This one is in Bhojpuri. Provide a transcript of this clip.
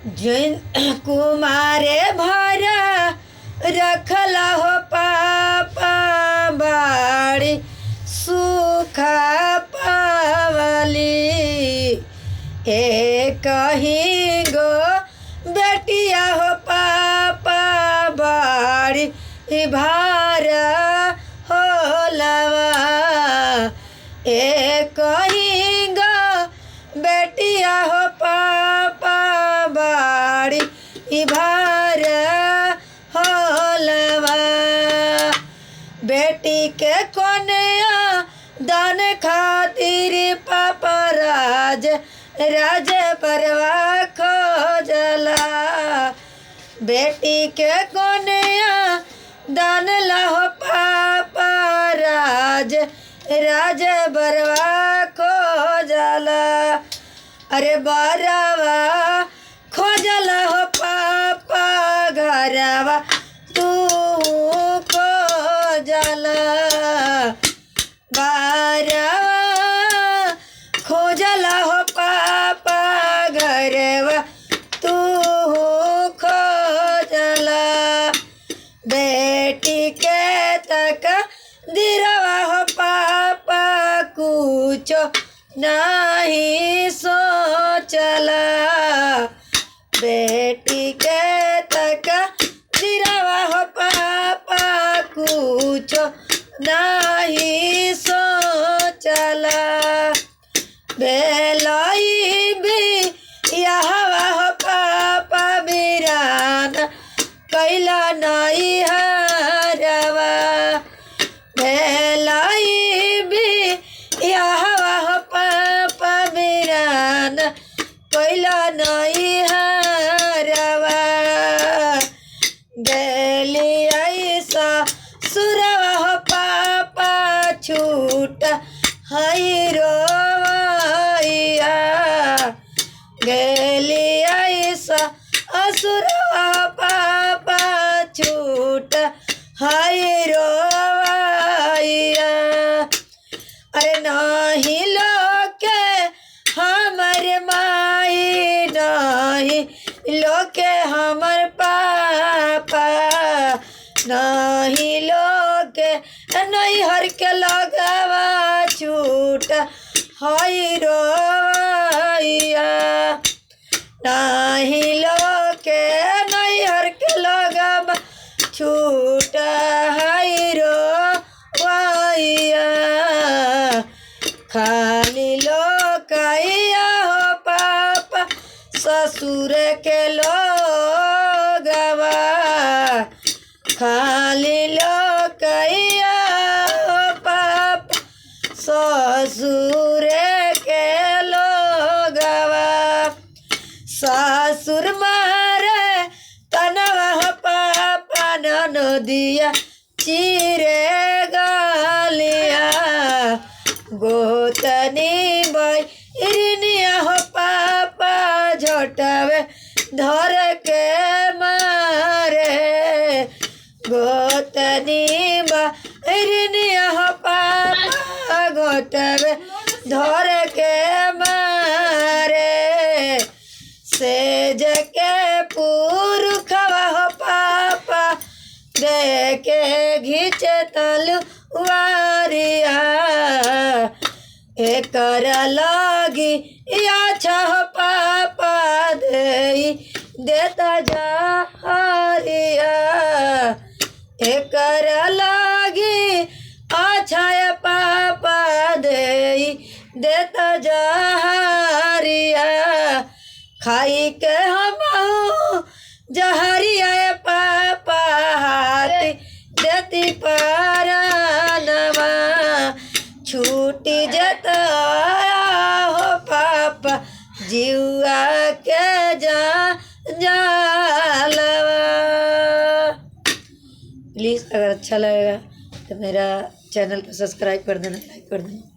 जिन कुमारे भरा रखला हो पापा बाड़ी सुखा पावली। एक ही गो बेटिया हो पापा बाड़ी भार हो लवा। एक ही गो बेटिया हो पापा बाड़ी भार हो लवा। बेटी के कन्या दान खातिर पापा राज परवा खोजला। बेटी के कन्या दान लाहो पापा राज बरवा खोजला। अरे बरवा खोजला हो पापा घरवा तू खोजला। बरवा खोजला हो पापा घरवा तू खोजला। बेटी के तक दिरवा हो पापा कुछ नहीं सोचला। बेटी के तक दिरवा हो पापा कुछ नहीं सोचला। बेलाई भी यहवा हो पापा बिरान कैला नहीं हरवा। बेलाई भी यहवा हो पापा बिरान कैला नहीं हरवा। बेली ऐसा सुरवा हो पापा छूट हई रोवैया। गेली ऐसा असुरवा पापा छूट हई रोवैया। अरे नहीं लोके हमर माई नहीं लोके हमर पापा। नहीं लोके नहीं हर के लगवा छूट हई रोवैया। नहीं लोके नहीं हर के लगवा छूट हई रोवैया। खाली लोकैया हो पापा ससुर के लोगवा। खाली लोकैया हो पापा ससुर के लोगवा। ससुर मारे तनवा हो पापा नदिया चिरे गालिया। गोतनी बैरिनिया हो पापा झोटवे धर के मारे। गोतनी बैरिनिया हो पापा घोटवे धर के मारे। सेज के पुरखवा हो पापा देके घीचे तलवारिया। एकर लागी अच्छा हो पापा देता जहरिया। एकर लागी अच्छा पापा देता जहरिया। खाई के हम जहरिया पापा हाथी देती पारानवा। छूटी जता हो पापा जीवा के जालवा। प्लीज़ अगर अच्छा लगेगा तो मेरा चैनल को सब्सक्राइब कर देना, लाइक कर देना।